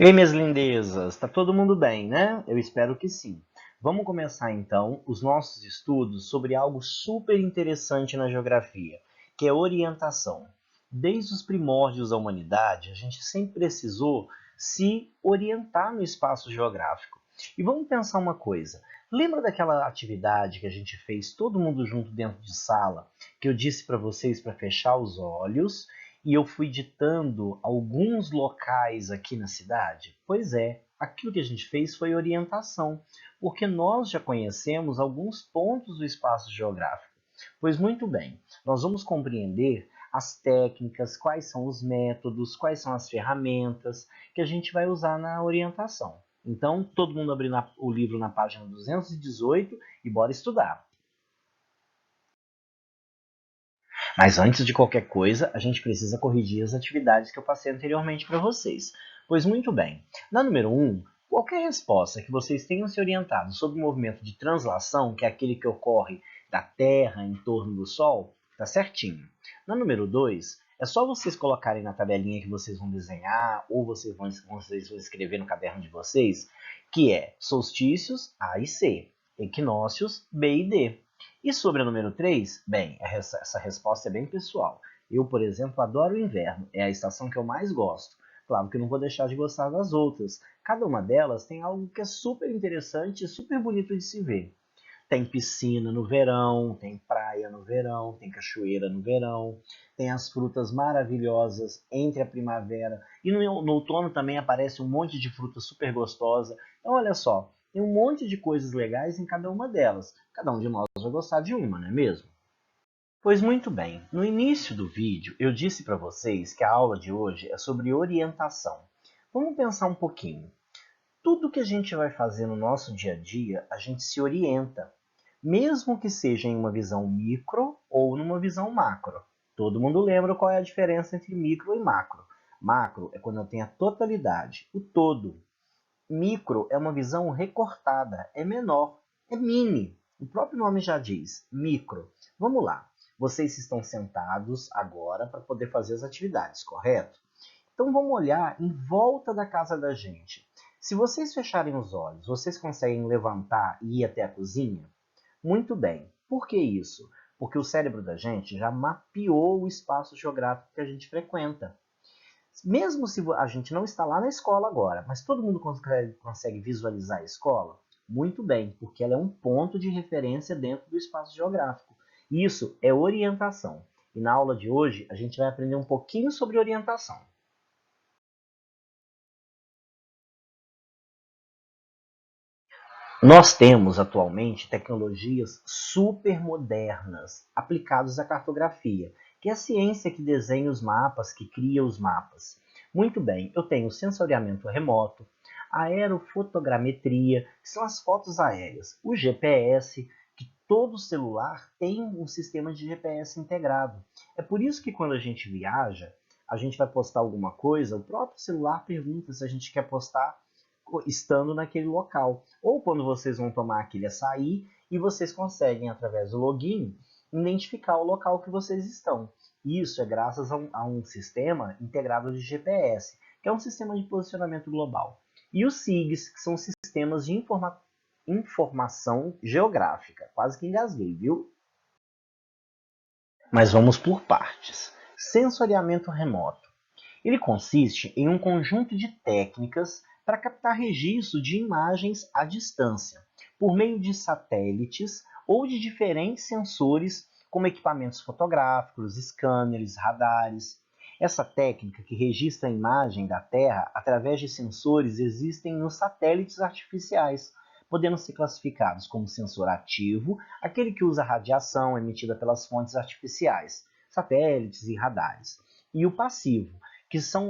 Ei, minhas lindezas, tá todo mundo bem, né? Eu espero que sim. Vamos começar então os nossos estudos sobre algo super interessante na geografia, que é orientação. Desde os primórdios da humanidade, a gente sempre precisou se orientar no espaço geográfico. E vamos pensar uma coisa: lembra daquela atividade que a gente fez todo mundo junto dentro de sala, que eu disse para vocês para fechar os olhos e eu fui ditando alguns locais aqui na cidade? Pois é, aquilo que a gente fez foi orientação, porque nós já conhecemos alguns pontos do espaço geográfico. Pois muito bem, nós vamos compreender as técnicas, quais são os métodos, quais são as ferramentas que a gente vai usar na orientação. Então, todo mundo abrindo o livro na página 218 e bora estudar. Mas antes de qualquer coisa, a gente precisa corrigir as atividades que eu passei anteriormente para vocês. Pois muito bem, na número 1, qualquer resposta que vocês tenham se orientado sobre o movimento de translação, que é aquele que ocorre da Terra em torno do Sol, está certinho. Na número 2, é só vocês colocarem na tabelinha que vocês vão desenhar, ou vocês vão escrever no caderno de vocês, que é solstícios A e C, equinócios B e D. E sobre a número 3, bem, essa resposta é bem pessoal. Eu, por exemplo, adoro o inverno, é a estação que eu mais gosto. Claro que eu não vou deixar de gostar das outras. Cada uma delas tem algo que é super interessante e super bonito de se ver. Tem piscina no verão, tem praia no verão, tem cachoeira no verão, tem as frutas maravilhosas entre a primavera. E no outono também aparece um monte de fruta super gostosa. Então, olha só, tem um monte de coisas legais em cada uma delas. Cada um de nós vai gostar de uma, não é mesmo? Pois muito bem, no início do vídeo eu disse para vocês que a aula de hoje é sobre orientação. Vamos pensar um pouquinho. Tudo que a gente vai fazer no nosso dia a dia, a gente se orienta, mesmo que seja em uma visão micro ou numa visão macro. Todo mundo lembra qual é a diferença entre micro e macro. Macro é quando eu tenho a totalidade, o todo. Micro é uma visão recortada, é menor, é mini. O próprio nome já diz, micro. Vamos lá. Vocês estão sentados agora para poder fazer as atividades, correto? Então vamos olhar em volta da casa da gente. Se vocês fecharem os olhos, vocês conseguem levantar e ir até a cozinha? Muito bem. Por que isso? Porque o cérebro da gente já mapeou o espaço geográfico que a gente frequenta. Mesmo se a gente não está lá na escola agora, mas todo mundo consegue visualizar a escola? Muito bem, porque ela é um ponto de referência dentro do espaço geográfico. Isso é orientação. E na aula de hoje a gente vai aprender um pouquinho sobre orientação. Nós temos atualmente tecnologias super modernas aplicadas à cartografia, que é a ciência que desenha os mapas, que cria os mapas. Muito bem, eu tenho sensoriamento remoto, aerofotogrametria, que são as fotos aéreas, o GPS, que todo celular tem um sistema de GPS integrado. É por isso que quando a gente viaja, a gente vai postar alguma coisa, o próprio celular pergunta se a gente quer postar estando naquele local. Ou quando vocês vão tomar aquele açaí e vocês conseguem, através do login, identificar o local que vocês estão. Isso é graças a um sistema integrado de GPS, que é um sistema de posicionamento global. E os SIGs, que são sistemas de informação geográfica. Quase que engasguei, viu? Mas vamos por partes. Sensoriamento remoto. Ele consiste em um conjunto de técnicas para captar registro de imagens à distância, por meio de satélites ou de diferentes sensores, como equipamentos fotográficos, scanners, radares. Essa técnica, que registra a imagem da Terra através de sensores, existem nos satélites artificiais, podendo ser classificados como sensor ativo, aquele que usa radiação emitida pelas fontes artificiais, satélites e radares, e o passivo,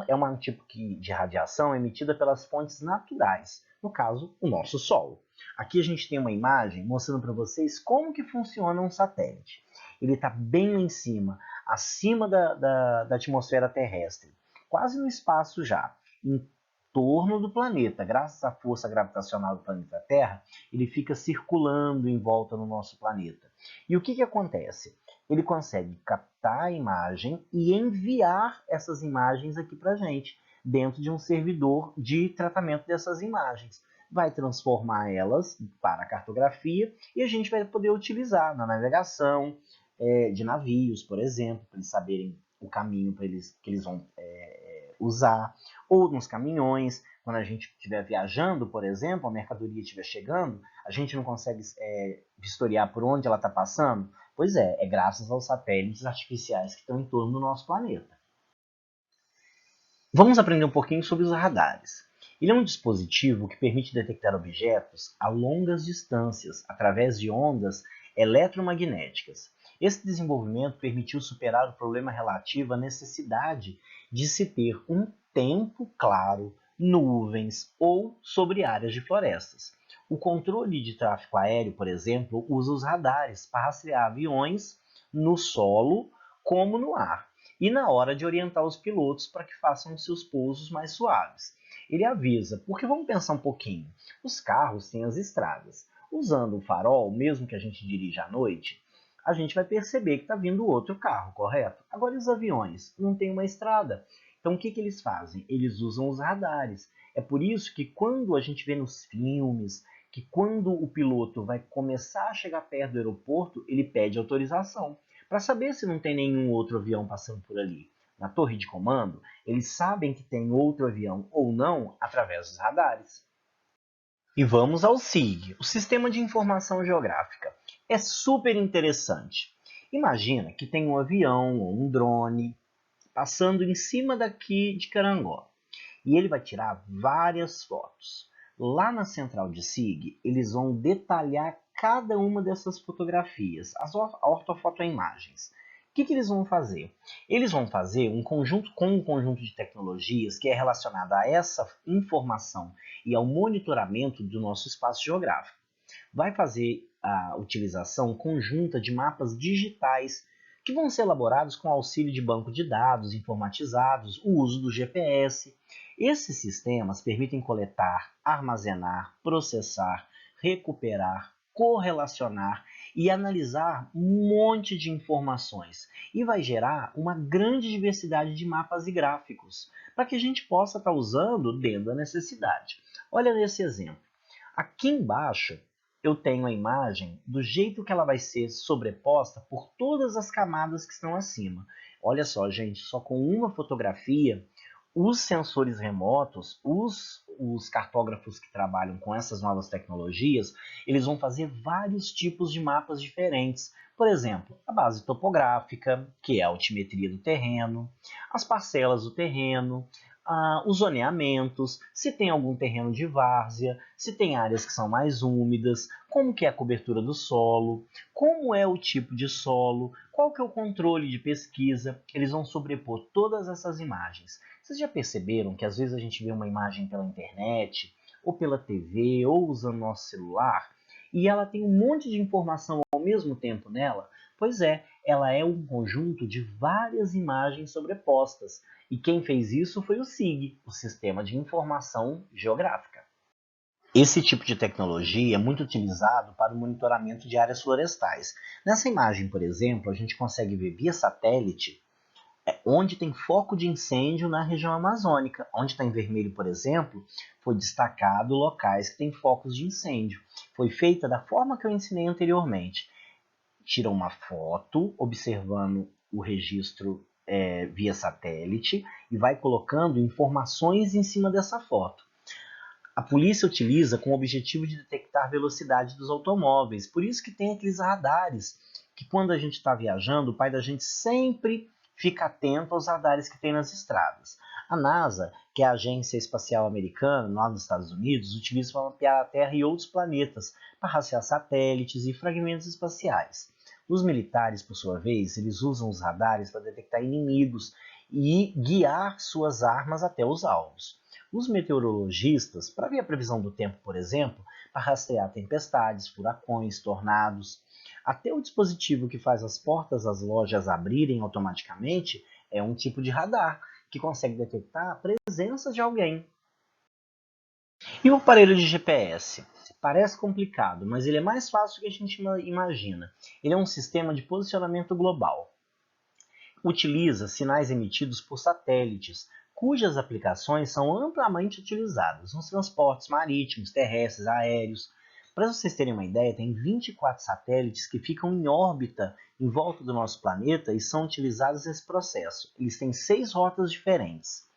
é um tipo de radiação emitida pelas fontes naturais, no caso, o nosso Sol. Aqui a gente tem uma imagem mostrando para vocês como que funciona um satélite. Ele está bem lá em cima, acima da atmosfera terrestre, quase no espaço já, em torno do planeta. Graças à força gravitacional do planeta Terra, ele fica circulando em volta no nosso planeta. E o que acontece? Ele consegue captar a imagem e enviar essas imagens aqui para a gente. dentro de um servidor de tratamento dessas imagens. Vai transformar elas para a cartografia e a gente vai poder utilizar na navegação de navios, por exemplo, para eles saberem o caminho que eles vão usar, ou nos caminhões, quando a gente estiver viajando, por exemplo, a mercadoria estiver chegando, a gente não consegue vistoriar por onde ela está passando? Pois é graças aos satélites artificiais que estão em torno do nosso planeta. Vamos aprender um pouquinho sobre os radares. Ele é um dispositivo que permite detectar objetos a longas distâncias através de ondas eletromagnéticas. Esse desenvolvimento permitiu superar o problema relativo à necessidade de se ter um tempo claro, nuvens ou sobre áreas de florestas. O controle de tráfego aéreo, por exemplo, usa os radares para rastrear aviões no solo como no ar e na hora de orientar os pilotos para que façam seus pousos mais suaves. Ele avisa, porque vamos pensar um pouquinho, os carros têm as estradas. Usando o farol, mesmo que a gente dirija à noite, a gente vai perceber que está vindo outro carro, correto? Agora, os aviões não têm uma estrada. Então, o que eles fazem? Eles usam os radares. É por isso que quando a gente vê nos filmes, que quando o piloto vai começar a chegar perto do aeroporto, ele pede autorização para saber se não tem nenhum outro avião passando por ali. Na torre de comando, eles sabem que tem outro avião ou não através dos radares. E vamos ao SIG, o Sistema de Informação Geográfica. É super interessante. Imagina que tem um avião ou um drone passando em cima daqui de Carangó e ele vai tirar várias fotos. Lá na central de SIG, eles vão detalhar cada uma dessas fotografias, as ortofotoimagens. O que eles vão fazer? Eles vão fazer um conjunto de tecnologias que é relacionado a essa informação e ao monitoramento do nosso espaço geográfico. Vai fazer a utilização conjunta de mapas digitais que vão ser elaborados com auxílio de banco de dados informatizados, o uso do GPS. Esses sistemas permitem coletar, armazenar, processar, recuperar, correlacionar e analisar um monte de informações e vai gerar uma grande diversidade de mapas e gráficos para que a gente possa estar usando dentro da necessidade. Olha nesse exemplo. Aqui embaixo eu tenho a imagem do jeito que ela vai ser sobreposta por todas as camadas que estão acima. Olha só, gente, só com uma fotografia, os sensores remotos, os cartógrafos que trabalham com essas novas tecnologias, eles vão fazer vários tipos de mapas diferentes. Por exemplo, a base topográfica, que é a altimetria do terreno, as parcelas do terreno, os zoneamentos, se tem algum terreno de várzea, se tem áreas que são mais úmidas, como que é a cobertura do solo, como é o tipo de solo, qual que é o controle de pesquisa. Eles vão sobrepor todas essas imagens. Vocês já perceberam que às vezes a gente vê uma imagem pela internet, ou pela TV, ou usando nosso celular, e ela tem um monte de informação ao mesmo tempo nela? Pois é, ela é um conjunto de várias imagens sobrepostas. E quem fez isso foi o SIG, o Sistema de Informação Geográfica. Esse tipo de tecnologia é muito utilizado para o monitoramento de áreas florestais. Nessa imagem, por exemplo, a gente consegue ver via satélite onde tem foco de incêndio na região amazônica. Onde está em vermelho, por exemplo, foi destacado locais que têm focos de incêndio. Foi feita da forma que eu ensinei anteriormente. Tira uma foto observando o registro via satélite e vai colocando informações em cima dessa foto. A polícia utiliza com o objetivo de detectar a velocidade dos automóveis. Por isso que tem aqueles radares que quando a gente está viajando, o pai da gente sempre fica atento aos radares que tem nas estradas. A NASA, que é a agência espacial americana lá nos Estados Unidos, utiliza para mapear a Terra e outros planetas, para rastrear satélites e fragmentos espaciais. Os militares, por sua vez, eles usam os radares para detectar inimigos e guiar suas armas até os alvos. Os meteorologistas, para ver a previsão do tempo, por exemplo, para rastrear tempestades, furacões, tornados. Até o dispositivo que faz as portas das lojas abrirem automaticamente é um tipo de radar que consegue detectar a presença de alguém. E o aparelho de GPS? Parece complicado, mas ele é mais fácil do que a gente imagina. Ele é um sistema de posicionamento global. Utiliza sinais emitidos por satélites, cujas aplicações são amplamente utilizadas nos transportes marítimos, terrestres, aéreos. Para vocês terem uma ideia, tem 24 satélites que ficam em órbita em volta do nosso planeta e são utilizados nesse processo. Eles têm 6 rotas diferentes,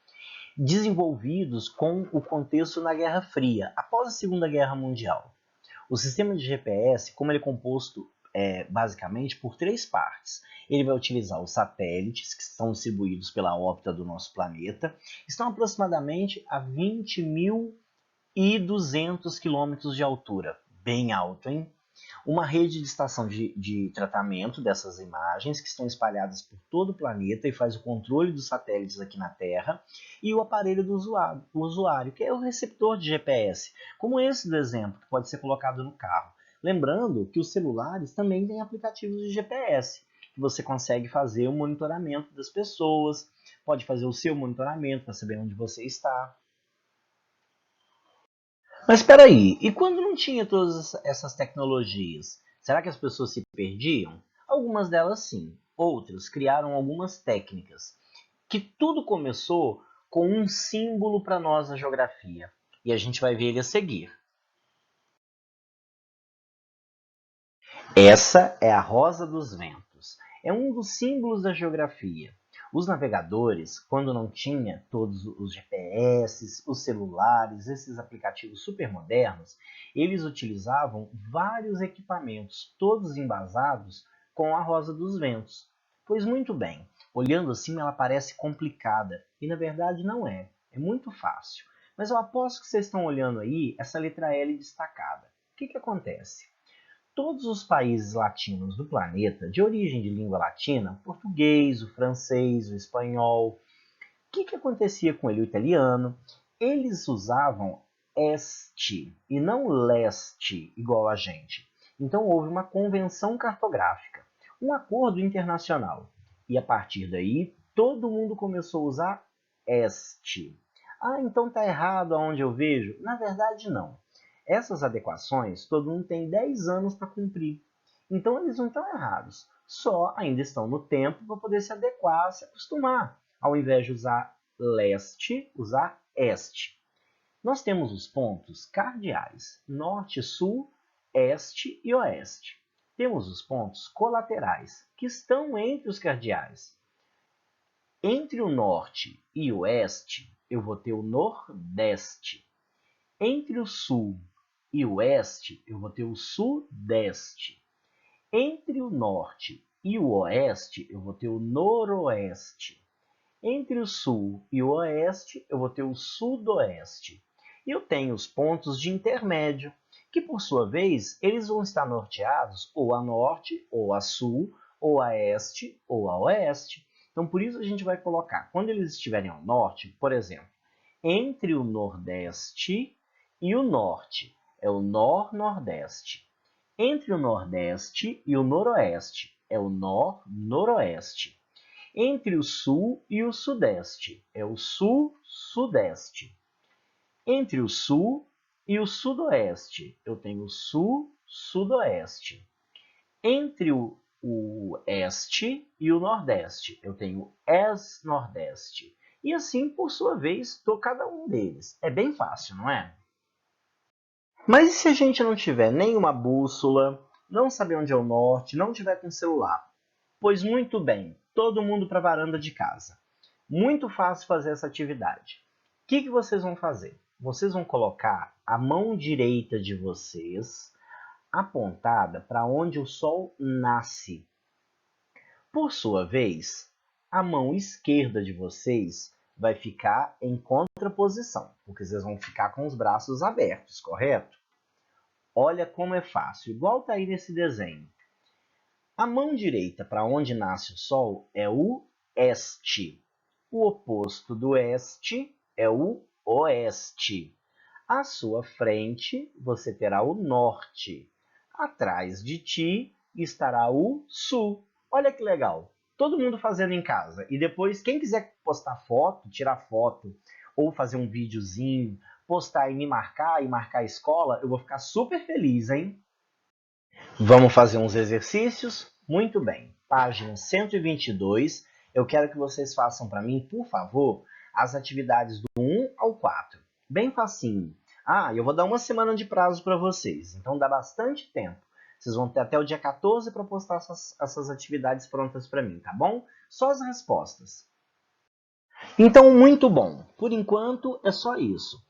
desenvolvidos com o contexto na Guerra Fria, após a Segunda Guerra Mundial. O sistema de GPS, como ele é composto basicamente por 3 partes, ele vai utilizar os satélites que estão distribuídos pela órbita do nosso planeta, estão aproximadamente a 20.200 quilômetros de altura, bem alto, hein? Uma rede de estação de tratamento dessas imagens que estão espalhadas por todo o planeta e faz o controle dos satélites aqui na Terra, e o aparelho do usuário, que é o receptor de GPS, como esse do exemplo, que pode ser colocado no carro. Lembrando que os celulares também têm aplicativos de GPS, que você consegue fazer o monitoramento das pessoas, pode fazer o seu monitoramento para saber onde você está. Mas espera aí, e quando não tinha todas essas tecnologias, será que as pessoas se perdiam? Algumas delas sim, outras criaram algumas técnicas, que tudo começou com um símbolo para nós na geografia, e a gente vai ver ele a seguir. Essa é a rosa dos ventos, é um dos símbolos da geografia. Os navegadores, quando não tinha todos os GPS, os celulares, esses aplicativos super modernos, eles utilizavam vários equipamentos, todos embasados com a rosa dos ventos. Pois muito bem, olhando assim ela parece complicada, e na verdade não é, é muito fácil. Mas eu aposto que vocês estão olhando aí essa letra L destacada. O que acontece? Todos os países latinos do planeta, de origem de língua latina, português, o francês, o espanhol, o que acontecia com ele, o italiano? Eles usavam este e não leste, igual a gente. Então houve uma convenção cartográfica, um acordo internacional. E a partir daí, todo mundo começou a usar este. Ah, então está errado aonde eu vejo? Na verdade, não. Essas adequações, todo mundo tem 10 anos para cumprir. Então, eles não estão errados. Só ainda estão no tempo para poder se adequar, se acostumar. Ao invés de usar leste, usar este. Nós temos os pontos cardeais, norte, sul, este e oeste. Temos os pontos colaterais, que estão entre os cardeais. Entre o norte e o oeste, eu vou ter o nordeste. Entre o sul e o oeste, eu vou ter o sudeste. Entre o norte e o oeste, eu vou ter o noroeste. Entre o sul e o oeste, eu vou ter o sudoeste. E eu tenho os pontos de intermédio, que por sua vez, eles vão estar norteados ou a norte, ou a sul, ou a este, ou a oeste. Então, por isso a gente vai colocar, quando eles estiverem ao norte, por exemplo, entre o nordeste e o norte, é o nor-nordeste. Entre o nordeste e o noroeste, é o nor-noroeste. Entre o sul e o sudeste, é o sul-sudeste. Entre o sul e o sudoeste, eu tenho o sul-sudoeste. Entre o oeste e o nordeste, eu tenho es-nordeste. E assim, por sua vez, estou cada um deles. É bem fácil, não é? Mas e se a gente não tiver nenhuma bússola, não saber onde é o norte, não tiver com celular? Pois muito bem, todo mundo para a varanda de casa. Muito fácil fazer essa atividade. O que vocês vão fazer? Vocês vão colocar a mão direita de vocês apontada para onde o sol nasce. Por sua vez, a mão esquerda de vocês vai ficar em contraposição, porque vocês vão ficar com os braços abertos, correto? Olha como é fácil, igual está aí nesse desenho. A mão direita para onde nasce o sol é o este. O oposto do este é o oeste. À sua frente, você terá o norte. Atrás de ti estará o sul. Olha que legal. Todo mundo fazendo em casa. E depois, quem quiser postar foto, tirar foto, ou fazer um videozinho, postar e me marcar e marcar a escola, eu vou ficar super feliz, hein? Vamos fazer uns exercícios? Muito bem. Página 122. Eu quero que vocês façam para mim, por favor, as atividades do 1 ao 4. Bem facinho. Eu vou dar uma semana de prazo para vocês, então dá bastante tempo. Vocês vão ter até o dia 14 para postar essas atividades prontas para mim, tá bom? Só as respostas. Então, muito bom. Por enquanto, é só isso.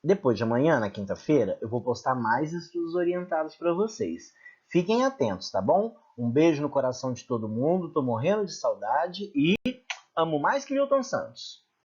Depois de amanhã, na quinta-feira, eu vou postar mais estudos orientados para vocês. Fiquem atentos, tá bom? Um beijo no coração de todo mundo, tô morrendo de saudade e amo mais que Milton Santos.